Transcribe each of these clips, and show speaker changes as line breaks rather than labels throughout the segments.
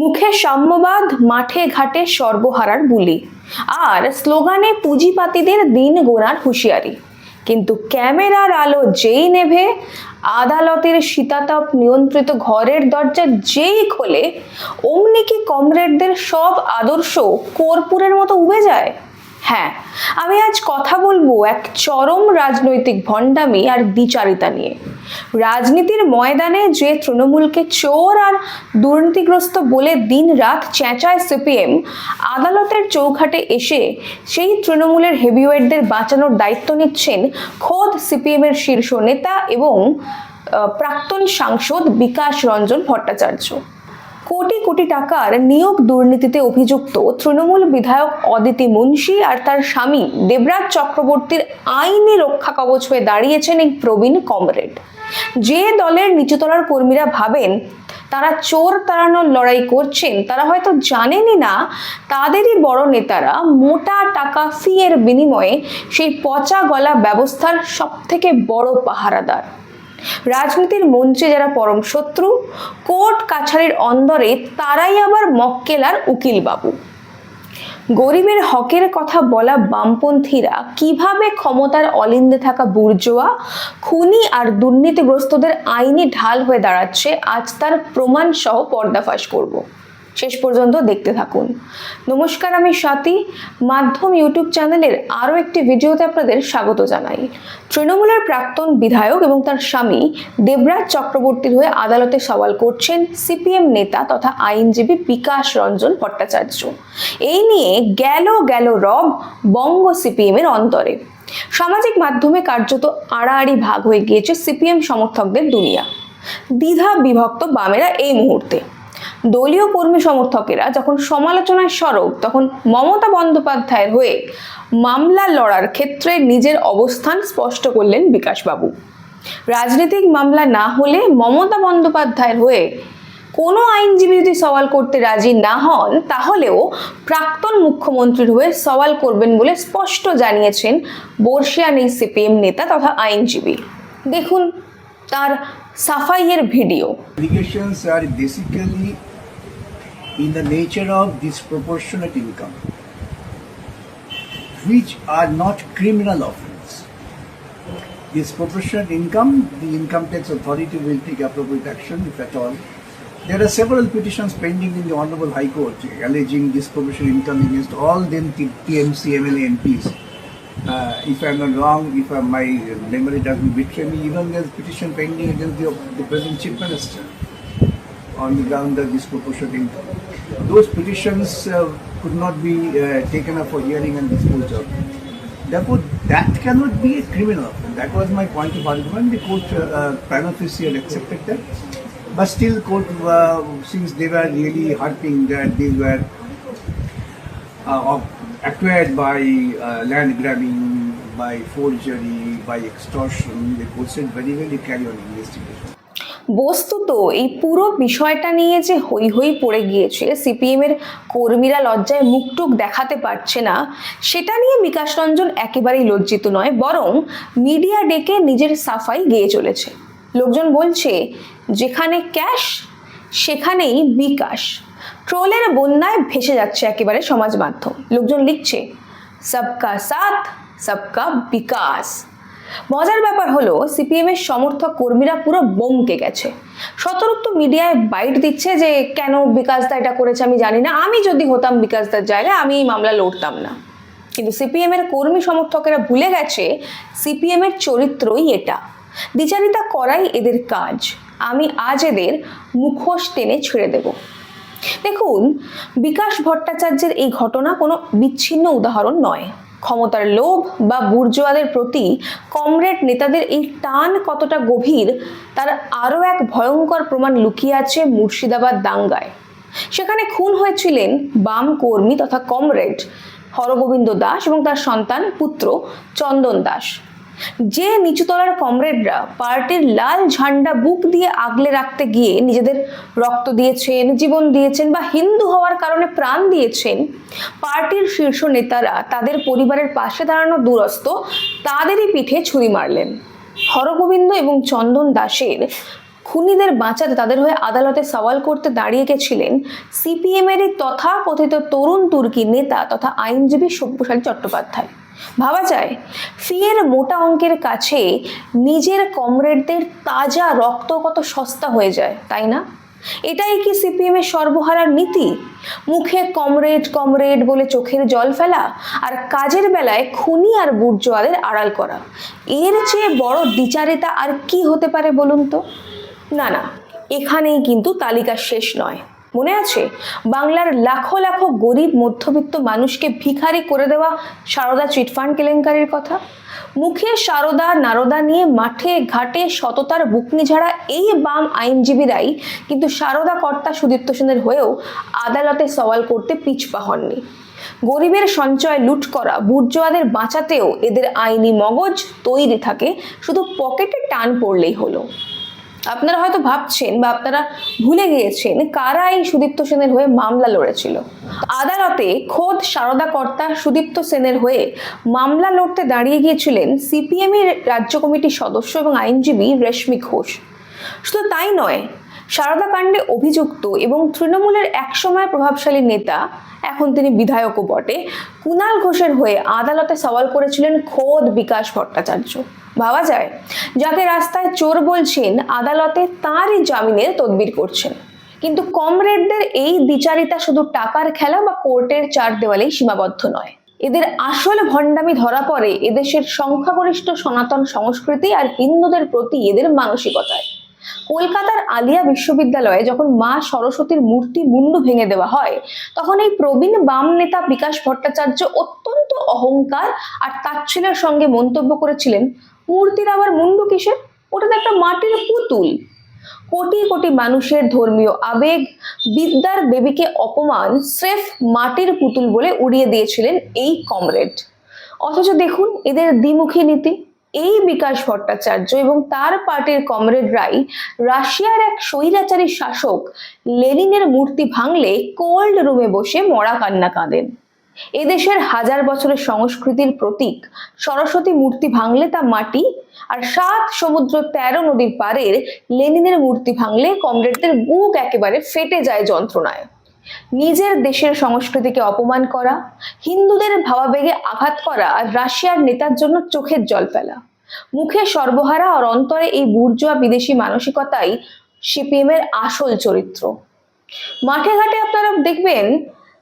মুখে সাম্যবাদ, মাঠে ঘাটে সর্বহারার বুলি, আর স্লোগানে পুঁজিপাতিদের দিন গোনার হুঁশিয়ারি। কিন্তু ক্যামেরার আলো যেই নেভে, আদালতের শীতাতপ নিয়ন্ত্রিত ঘরের দরজা যেই খোলে, অমনি কি কমরেডদের সব আদর্শ কর্পূরের মতো উবে যায়? হ্যাঁ, আমি আজ কথা বলবো এক চরম রাজনৈতিক ভণ্ডামি আর দ্বিচারিতা নিয়ে। রাজনীতির ময়দানে যে তৃণমূলকে চোর আর দুর্নীতিগ্রস্ত বলে দিন রাত চেঁচায় সিপিএম, আদালতের চৌখাটে এসে সেই তৃণমূলের হেভিওয়েটদের বাঁচানোর দায়িত্ব নিচ্ছেন খোদ সিপিএম এর শীর্ষ নেতা এবং প্রাক্তন সাংসদ বিকাশ রঞ্জন ভট্টাচার্য। কোটি কোটি টাকার নিয়োগ দুর্নীতিতে অভিযুক্ত তৃণমূল বিধায়ক অদিতি মুন্সি আর তার স্বামী দেবরাজ চক্রবর্তীর আইনি রক্ষা কবচ হয়ে দাঁড়িয়েছেন এই প্রবীণ কমরেড। যে দলের নিচুতলার কর্মীরা ভাবেন তারা চোর তাড়ানোর লড়াই করছেন, তারা হয়তো জানেনই না তাদেরই বড় নেতারা মোটা টাকা ফি এর বিনিময়ে সেই পচা গলা ব্যবস্থার সব থেকে বড় পাহারাদার। রাজনীতির মঞ্চে যারা পরম শত্রু, কোর্ট কাছারির অন্দরে তারাই আবার মক্কেল আর উকিল বাবু। গরিবের হকের কথা বলা বামপন্থীরা কিভাবে ক্ষমতার অলিন্দে থাকা বুর্জোয়া, খুনি আর দুর্নীতিগ্রস্তদের আইনি ঢাল হয়ে দাঁড়াচ্ছে, আজ তার প্রমাণ সহ পর্দাফাশ করব। শেষ পর্যন্ত দেখতে থাকুন। নমস্কার, আমি স্বাতী। মাধ্যম ইউটিউব চ্যানেলের আরও একটি ভিডিওতে আপনাদের স্বাগত জানাই। তৃণমূলের প্রাক্তন বিধায়ক এবং তার স্বামী দেবরাজ চক্রবর্তীর হয়ে আদালতে সওয়াল করছেন সিপিএম নেতা তথা আইনজীবী বিকাশ রঞ্জন ভট্টাচার্য। এই নিয়ে গেল রব বঙ্গ সিপিএম এর অন্তরে। সামাজিক মাধ্যমে কার্যত আড়াআড়ি ভাগ হয়ে গিয়েছে সিপিএম সমর্থকদের দুনিয়া। দ্বিধা বিভক্ত বামেরা এই মুহূর্তে। দলীয় কর্মী সমর্থকেরা যখন সমালোচনায় সরব, তখন মমতা বন্দ্যোপাধ্যায়ের হয়ে মামলা লড়ার ক্ষেত্রে নিজের অবস্থান স্পষ্ট করলেন বিকাশবাবু। রাজনৈতিক মামলা না হলে মমতা বন্দ্যোপাধ্যায়ের হয়ে কোনো আইনজীবী যদি সওয়াল করতে রাজি না হন, তাহলেও প্রাক্তন মুখ্যমন্ত্রীর হয়ে সওয়াল করবেন বলে স্পষ্ট জানিয়েছেন বর্ষিয়ান এই সিপিএম নেতা তথা আইনজীবী। দেখুন তার সাফাইয়ের video.
Allegations are basically in the nature of disproportionate income, which are not criminal offence. Disproportionate income, the income tax authority will take appropriate action if at all. There are several petitions pending in the Honorable High Court alleging disproportionate income against all them TMC MLA MPs. If I'm not wrong, if my memory doesn't betray me, even there's petition pending against the present Chief Minister on the ground of disproportionate income. Those petitions could not be taken up for hearing and disposed of. Therefore, that cannot be a criminal offence. That was my point of argument. The court prima facie had accepted that. But still, court, since they were really harping that these were acquired by land grabbing, by forgery, by extortion, the court said very well, you carry on investigation.
বস্তুত এই পুরো বিষয়টা নিয়ে যে হই হই পড়ে গিয়েছে, সিপিএম এর কর্মীরা লজ্জায় মুখটুক দেখাতে পারছে না, সেটা নিয়ে বিকাশ রঞ্জন একেবারেই লজ্জিত নয়, বরং মিডিয়া ডেকে নিজের সাফাই গেয়ে চলেছে। লোকজন বলছে যেখানে ক্যাশ সেখানেই বিকাশ। ট্রোলের বন্যায় ভেসে যাচ্ছে একেবারে সমাজ মাধ্যম। লোকজন লিখছে সবকা সাথ সবকা বিকাশ। মজার ব্যাপার হলো সিপিএম এর সমর্থক কর্মীরা পুরো বমকে গেছে। শতরুক্ত মিডিয়ায় বাইট দিচ্ছে যে কেন বিকাশদা এটা করেছে আমি জানি না, আমি যদি হতাম বিকাশদার জায়গায় আমি এই মামলা লড়তাম না। কিন্তু সিপিএম এর কর্মী সমর্থকেরা ভুলে গেছে সিপিএম এর চরিত্রই এটা। দ্বিচারিতা করাই এদের কাজ। আমি আজ এদের মুখোশ টেনে ছেড়ে দেব। দেখুন, বিকাশ ভট্টাচার্যের এই ঘটনা কোনো বিচ্ছিন্ন উদাহরণ নয়। ক্ষমতার লোভ বা বুর্জোয়াদের প্রতি কমরেড নেতাদের এই টান কতটা গভীর, তার আরও এক ভয়ঙ্কর প্রমাণ লুকিয়ে আছে মুর্শিদাবাদ দাঙ্গায়। সেখানে খুন হয়েছিলেন বাম কর্মী তথা কমরেড হরগোবিন্দ দাস এবং তার সন্তান পুত্র চন্দন দাস। যে নিচুতলার কমরেডরা পার্টির লাল ঝান্ডা বুক দিয়ে আগলে রাখতে গিয়ে নিজেদের রক্ত দিয়েছেন, জীবন দিয়েছেন বা হিন্দু হওয়ার কারণে প্রাণ দিয়েছেন, পার্টির শীর্ষ নেতারা তাদের পরিবারের পাশে দাঁড়ানো দুরস্ত তাদেরই পিঠে ছুরি মারলেন। হরগোবিন্দ এবং চন্দন দাসের খুনিদের বাঁচাতে তাদের হয়ে আদালতে সওয়াল করতে দাঁড়িয়ে গেছিলেন সিপিএম এরই তথাকথিত তরুণ তুর্কি নেতা তথা আইনজীবী সব্যসাচী চট্টোপাধ্যায়। ভাবা যায়, ফিয়ের মোটা অঙ্কের কাছে নিজের কমরেডদের তাজা রক্ত কত সস্তা হয়ে যায়, তাই না? এটাই কি সিপিএম এর সর্বহারার নীতি? মুখে কমরেড কমরেড বলে চোখের জল ফেলা, আর কাজের বেলায় খুনি আর বুর্জোয়াদের আড়াল করা। এর চেয়ে বড় দ্বিচারিতা আর কি হতে পারে বলুন তো? না না, এখানেই কিন্তু তালিকা শেষ নয়। মনে আছে বাংলার লাখো লাখো গরিব মধ্যবিত্ত মানুষকে ভিখারি করে দেওয়া সারদা চিটফান্ড কেলেঙ্কারির কথা? মুখে সারদা নারদা নিয়ে মাঠে ঘাটে সততার বুকনি ঝাড়া এই বাম আইনজীবীরাই কিন্তু সারদা কর্তা সুদীপ্ত সেনের হয়েও আদালতে সওয়াল করতে পিছপা হননি। গরিবের সঞ্চয় লুট করা বুর্জোয়াদের বাঁচাতেও এদের আইনি মগজ তৈরি থাকে, শুধু পকেটে টান পড়লেই হলো। আপনারা হয়তো ভাবছেন বা আপনারা ভুলে গিয়েছেন কারা এই সুদীপ্ত সেনের হয়ে মামলা লড়েছিল। আদালতে খোদ সারদা কর্তা সুদীপ্ত সেনের হয়ে মামলা লড়তে দাঁড়িয়ে গিয়েছিলেন সিপিএম এর রাজ্য কমিটির সদস্য এবং আইনজীবী রেশমি ঘোষ। শুধু তাই নয়, সারদা কাণ্ডে অভিযুক্ত এবং তৃণমূলের একসময় প্রভাবশালী নেতা, এখন তিনি বিধায়কও বটে, কুণাল ঘোষের হয়ে আদালতে সওয়াল করেছিলেন খোদ বিকাশ ভট্টাচার্য। ভাবা যায়, যাকে রাস্তায় চোর বলছেন আদালতে তাঁরই জামিনের তদবির করছেন। কিন্তু কমরেডদের এই দ্বিচারিতা শুধু টাকার খেলা বা কোর্টের চার দেওয়ালেই সীমাবদ্ধ নয়। এদের আসল ভণ্ডামি ধরা পড়ে এদেশের সংখ্যাগরিষ্ঠ সনাতন সংস্কৃতি আর হিন্দুদের প্রতি এদের মানসিকতায়। কলকাতার আলিয়া বিশ্ববিদ্যালয়ে যখন মা সরস্বতীর মূর্তি মুন্ডু ভেঙে দেওয়া হয়, তখন এই প্রবীণ বাম নেতা বিকাশ ভট্টাচার্য অত্যন্ত অহংকার আর তাচ্ছিল্যের সঙ্গে মন্তব্য করেছিলেন, মূর্তির আবার মুন্ডু কিসের? ওটা তো একটা মাটির পুতুল। কোটি কোটি মানুষের ধর্মীয় আবেগ, বিদ্যার দেবীকে অপমান স্রেফ মাটির পুতুল বলে উড়িয়ে দিয়েছিলেন এই কমরেড। অথচ দেখুন এদের দ্বিমুখী নীতি। এই বিকাশ ভট্টাচার্য এবং তার পার্টির কমরেডরাই রাশিয়ার এক স্বৈরাচারী শাসক লেনিনের মূর্তি ভাঙলে কোল্ড রুমে বসে মরা কান্না কাঁদেন। এদেশের হাজার বছরের সংস্কৃতির প্রতীক সরস্বতী মূর্তি ভাঙলে তা মাটি, আর 7 সমুদ্র 13 নদীর পারের লেনিনের মূর্তি ভাঙলে কমরেডদের বুক একেবারে ফেটে যায় যন্ত্রণায়। নিজের দেশের সংস্কৃতিকে অপমান করা, হিন্দুদের ভাবাবেগে আঘাত করা আর রাশিয়ার নেতার জন্য চোখের জল ফেলা। মুখে সর্বহারা আর অন্তরে এই বুর্জোয়া বিদেশি মানসিকতাই সিপিএম এর আসল চরিত্র। মাঠে ঘাটে আপনারা দেখবেন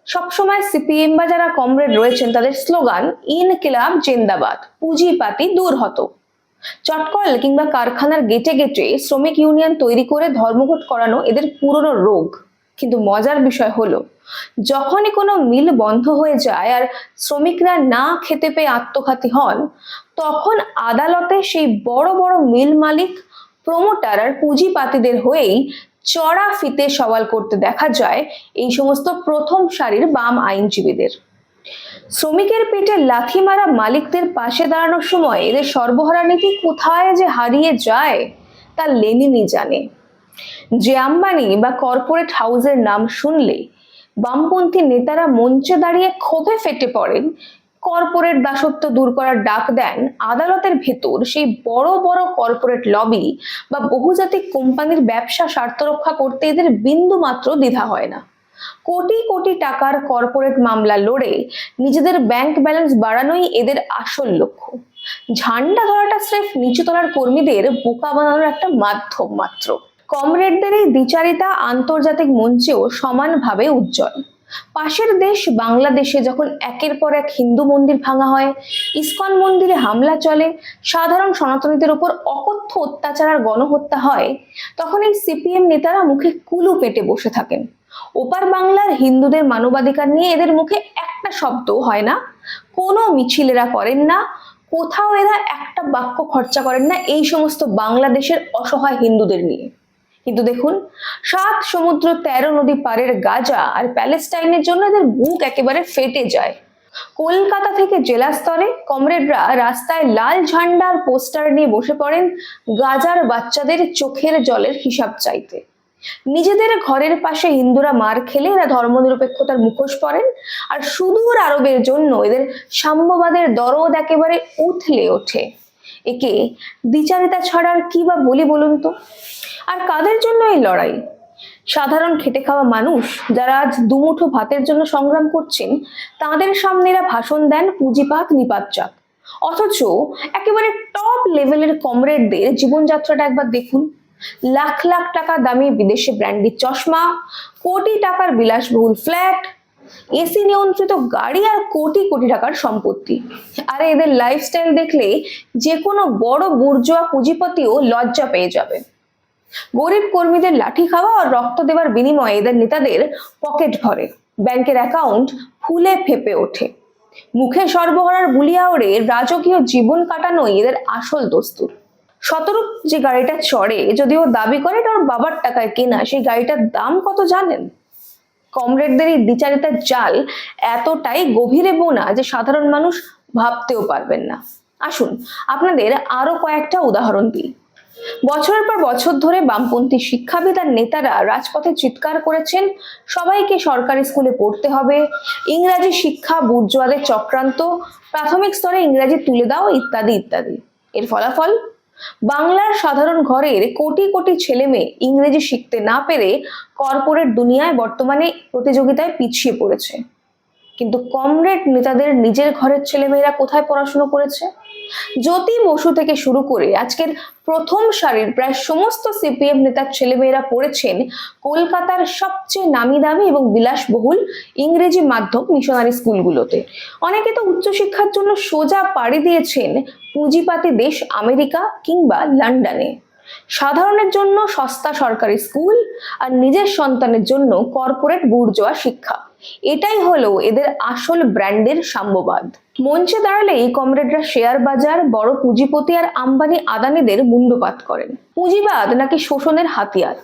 সবসময় সিপিএম বা যারা কমরেড রয়েছেন তাদের স্লোগান ইনকিলাব জিন্দাবাদ, পুঁজিপাতি দূর হতো। চটকল কিংবা কারখানার গেটে গেটে শ্রমিক ইউনিয়ন তৈরি করে ধর্মঘট করানো এদের পুরনো রোগ। কিন্তু মজার বিষয় হলো, যখনই কোনো মিল বন্ধ হয়ে যায় আর শ্রমিকরা না খেতে পেয়ে আত্মঘাতী হন, তখন আদালতে সেই বড় বড় মিল মালিক, প্রমোটার আর পুঁজিপাতিদের হয়েই চড়া ফিতে সওয়াল করতে দেখা যায় এই সমস্ত প্রথম সারির বাম আইনজীবীদের। শ্রমিকের পেটে লাথি মারা মালিকদের পাশে দাঁড়ানোর সময় এদের সর্বহারা নীতি কোথায় যে হারিয়ে যায় তা লেনিনই জানে। যে আম্বানি বা কর্পোরেট হাউসের নাম শুনলে বামপন্থী নেতারা মঞ্চে দাঁড়িয়ে ক্ষোভে ফেটে পড়েন, কর্পোরেট দাসত্ব দূর করার ডাক দেন, আদালতের ভেতর সেই বড় বড় কর্পোরেট লবি বা বহুজাতিক কোম্পানির ব্যবসা স্বার্থ রক্ষা করতে এদের বিন্দু মাত্র দ্বিধা হয় না। কোটি কোটি টাকার কর্পোরেট মামলা লড়ে নিজেদের ব্যাংক ব্যালেন্স বাড়ানোই এদের আসল লক্ষ্য। ঝান্ডা ধরাটা স্রেফ নিচুতলার কর্মীদের বোকা বানানোর একটা মাধ্যম মাত্র। কমরেডদের এই দ্বিচারিতা আন্তর্জাতিক মঞ্চেও সমানভাবে উজ্জ্বল। পাশের দেশ বাংলাদেশে যখন একের পর এক হিন্দু মন্দির ভাঙা হয়, ইসকন মন্দিরে হামলা চলে, সাধারণ সনাতনীদের উপর অকথ্য অত্যাচার আর গণহত্যা হয়, তখন এই সিপিএম নেতারা মুখে কুলু পেটে বসে থাকেন। ওপার বাংলার হিন্দুদের মানবাধিকার নিয়ে এদের মুখে একটা শব্দ হয় না, কোনো মিছিল এরা করেন না, কোথাও এরা একটা বাক্য খরচা করেন না এই সমস্ত বাংলাদেশের অসহায় হিন্দুদের নিয়ে। কিন্তু দেখুন, 7 সমুদ্র 13 নদী পারের গাজা আর প্যালেস্টাইনের জন্য এদের বুক একেবারে ফেটে যায়। কলকাতা থেকে জেলা স্তরে কমরেডরা রাস্তায় লাল ঝান্ডা আর পোস্টার নিয়ে বসে পড়েন গাজার বাচ্চাদের চোখের জলের হিসাব চাইতে। নিজেদের ঘরের পাশে হিন্দুরা মার খেলে এরা ধর্মনিরপেক্ষতার মুখোশ পরেন, আর সুদূর আরবের জন্য এদের সাম্যবাদের দরদ একেবারে উথলে ওঠে। একে দ্বিচারিতা ছাড়া আর কি বা বলি বলুন তো। আর কাদের জন্য এই লড়াই? সাধারণ খেটে খাওয়া মানুষ যারা আজ দুমুঠো ভাতের জন্য সংগ্রাম করছেন, তাদের সামনে এরা ভাষণ দেন পুঁজিপাত নিপাতজাত। অথচ একেবারে টপ লেভেলের কমরেডদের জীবনযাত্রাটা একবার দেখুন। লাখ লাখ টাকা দামি বিদেশি ব্র্যান্ডের চশমা, কোটি টাকার বিলাসবহুল ফ্ল্যাট, এসি নিয়ন্ত্রিত গাড়ি আর কোটি কোটি টাকার সম্পত্তি। আরে এদের লাইফস্টাইল দেখলে যে কোনো বড় বুর্জোয়া পুঁজিপতিও লজ্জা পেয়ে যাবে। গরিব কর্মীদের লাঠি খাওয়া আর রক্ত দেওয়ার বিনিময়ে এদের নেতাদের পকেট ভরে, ব্যাংকের অ্যাকাউন্ট ফুলে ফেপে ওঠে। মুখে সর্বহারার বুলি আওড়ে রাজকীয় জীবন কাটানোই এদের আসল দস্তুর। শতরূপ যে গাড়িটা চড়ে, যদিও দাবি করে ওর বাবার টাকায় কেনা, সেই গাড়িটার দাম কত জানেন? কমরেডদের এই দ্বিচারিতার জাল এতটাই গভীরে বোনা যে সাধারণ মানুষ ভাবতেও পারবেন না। আসুন আপনাদের আরো কয়েকটা উদাহরণ দিই। বছরের পর বছর ধরে বামপন্থী শিক্ষাবিদ আর নেতারা রাজপথে চিৎকার করেছেন সবাইকে সরকারি স্কুলে পড়তে হবে, ইংরাজি শিক্ষা বুর্জোয়াদের চক্রান্ত, প্রাথমিক স্তরে ইংরাজি তুলে দাও, ইত্যাদি ইত্যাদি। এর ফলাফল, বাংলার সাধারণ ঘরের কোটি কোটি ছেলে মেয়ে ইংরেজি শিখতে না পেরে কর্পোরেট দুনিয়ায় বর্তমানে প্রতিযোগিতায় পিছিয়ে পড়েছে। কিন্তু কমরেড নেতাদের নিজের ঘরের ছেলেমেয়েরা কোথায় পড়াশুনো করেছে? জ্যোতি বসু থেকে শুরু করে আজকের প্রথম সারির প্রায় সমস্ত সিপিএম নেতার ছেলেমেয়েরা পড়েছেন কলকাতার সবচেয়ে নামি দামি এবং বিলাসবহুল ইংরেজি মাধ্যম মিশনারি স্কুলগুলোতে। অনেকে তো উচ্চশিক্ষার জন্য সোজা পাড়ি দিয়েছেন পুঁজিপাতি দেশ আমেরিকা কিংবা লন্ডনে। সাধারণের জন্য সস্তা সরকারি স্কুল আর নিজের সন্তানের জন্য কর্পোরেট বুর্জোয়া শিক্ষা, এটাই হলো এদের আসল ব্র্যান্ডের সাম্যবাদ। মঞ্চে দাঁড়ালেই কমরেডরা শেয়ার বাজার, বড় পুঁজিপতি আর আম্বানি আদানিদের মুন্ডপাত করেন। পুঁজিবাদ নাকি শোষণের হাতিয়ার।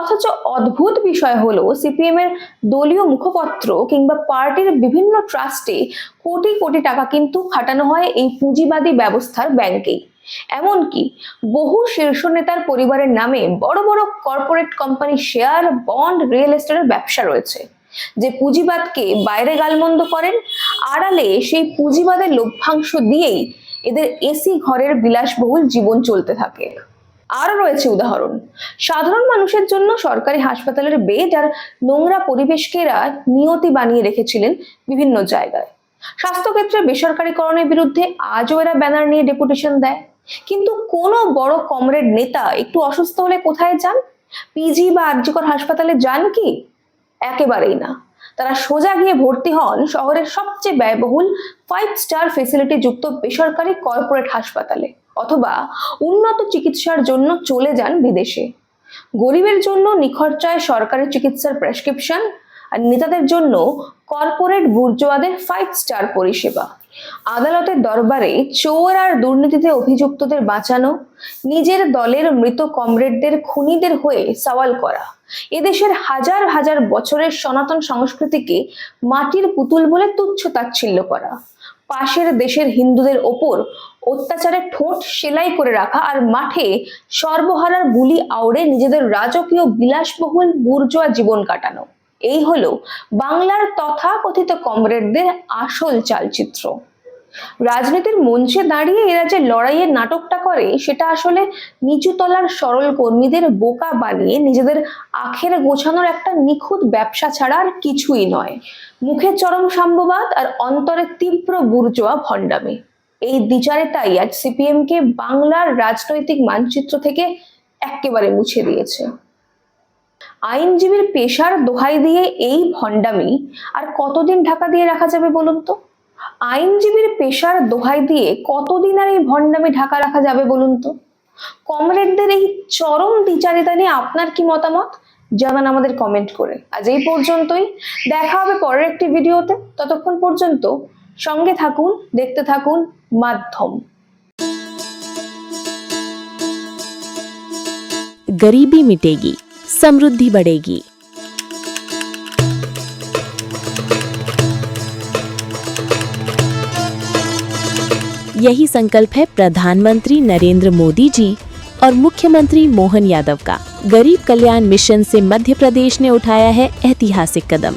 অথচ অদ্ভুত বিষয় হলো সিপিএম এর দলীয় মুখপত্র কিংবা পার্টির বিভিন্ন ট্রাস্টে কোটি কোটি টাকা কিন্তু খাটানো হয় এই পুঁজিবাদী ব্যবস্থার ব্যাংকেই। এমনকি বহু শীর্ষ নেতার পরিবারের নামে বড় বড় corporate company share, bond, real এস্টেটের ব্যবসা রয়েছে। যে পুঁজিবাদকে বাইরে গালমন্দ করেন, আড়ালে সেই পুঁজিবাদের লভ্যাংশ দিয়েই এদের এসি ঘরের বিলাসবহুল জীবন চলতে থাকে। আরো রয়েছে উদাহরণ। সাধারণ মানুষের জন্য সরকারি হাসপাতালের বেড আর নোংরা পরিবেশকে এরা নিয়তি বানিয়ে রেখেছিলেন বিভিন্ন জায়গায়। স্বাস্থ্যক্ষেত্রে বেসরকারীকরণের বিরুদ্ধে আজও এরা ব্যানার নিয়ে ডেপুটেশন দেয়। কিন্তু কোনো বড় কমরেড নেতা একটু অসুস্থ হলে কোথায় যান? পিজি বা আরজিকর হাসপাতালে যান কি? একেবারেই না। তারা সোজা গিয়ে ভর্তি হন শহরের সবচেয়ে ব্যয়বহুল 5 স্টার ফেসিলিটি যুক্ত বেসরকারি কর্পোরেট হাসপাতালে, অথবা উন্নত চিকিৎসার জন্য চলে যান বিদেশে। গরিবের জন্য নিখরচায় সরকারি চিকিৎসার প্রেসক্রিপশন, আর নেতাদের জন্য কর্পোরেট বুর্জোয়াদের 5 স্টার পরিষেবা। আদালতের দরবারে চোর আর দুর্নীতিতে অভিযুক্তদের বাঁচানো, নিজের দলের মৃত কমরেডদের খুনিদের হয়ে সওয়াল করা, এদেশের হাজার হাজার বছরের সনাতন সংস্কৃতিকে মাটির পুতুল বলে তুচ্ছ তাচ্ছিল্য করা, পাশের দেশের হিন্দুদের ওপর অত্যাচারের ঠোঁট সেলাই করে রাখা আর মাঠে সর্বহারার বুলি আওড়ে নিজেদের রাজকীয় বিলাসবহুল বুর্জোয়া জীবন কাটানো, এই হলো বাংলার তথাকথিত কমরেডদের আসল চালচিত্র। রাজনীতির মঞ্চে দাঁড়িয়ে এরা যে লড়াইয়ের নাটকটা করে, সেটা আসলে নিচু তলার সরল কর্মীদের বোকা বানিয়ে নিজেদের আখের গোছানোর একটা নিখুঁত ব্যবসা ছাড়া আর কিছুই নয়। মুখে চরম সাম্যবাদ আর অন্তরে তীব্র বুর্জোয়া ভণ্ডামি। এই দ্বিচারিতাই আজ সিপিএম কে বাংলার রাজনৈতিক মানচিত্র থেকে একেবারে মুছে দিয়েছে। আইনজীবীর পেশার দোহাই দিয়ে এই ভণ্ডামি আর কতদিন ঢাকা দিয়ে রাখা যাবে বলুন তো? আইনজীবীর পেশার দোহাই দিয়ে কতদিন আর এই ভণ্ডামি ঢাকা রাখা যাবে বলুন তো? কমরেডদের এই চরম দ্বিচারিতা নিয়ে আপনার কি মতামত জানান আমাদের কমেন্ট করে। আজ এই পর্যন্তই, দেখা হবে পরের একটি ভিডিওতে। ততক্ষণ পর্যন্ত সঙ্গে থাকুন, দেখতে থাকুন মাধ্যম।
गरीबी मिटेगी, समृद्धि बढ़ेगी। यही संकल्प है प्रधानमंत्री नरेंद्र मोदी जी और मुख्यमंत्री मोहन यादव का। गरीब कल्याण मिशन से मध्य प्रदेश ने उठाया है ऐतिहासिक कदम।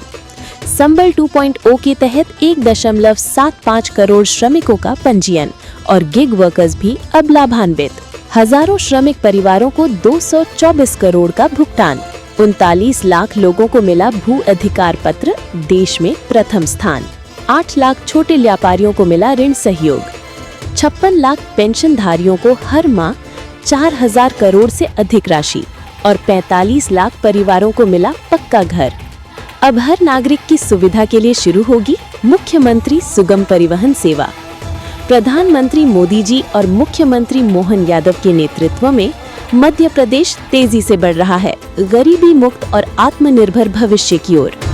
संबल 2.0 के तहत 1.75 करोड़ श्रमिकों का पंजीयन और गिग वर्कर्स भी अब लाभान्वित। हजारों श्रमिक परिवारों को 224 करोड़ का भुगतान। 39 लाख लोगों को मिला भू अधिकार पत्र, देश में प्रथम स्थान। 8 लाख छोटे व्यापारियों को मिला ऋण सहयोग। 56 लाख पेंशनधारियों को हर माह 4000 करोड़ से अधिक राशि और 45 लाख परिवारों को मिला पक्का घर। अब हर नागरिक की सुविधा के लिए शुरू होगी मुख्यमंत्री सुगम परिवहन सेवा। प्रधानमंत्री मोदी जी और मुख्यमंत्री मोहन यादव के नेतृत्व में मध्य प्रदेश तेजी से बढ़ रहा है गरीबी मुक्त और आत्मनिर्भर भविष्य की ओर।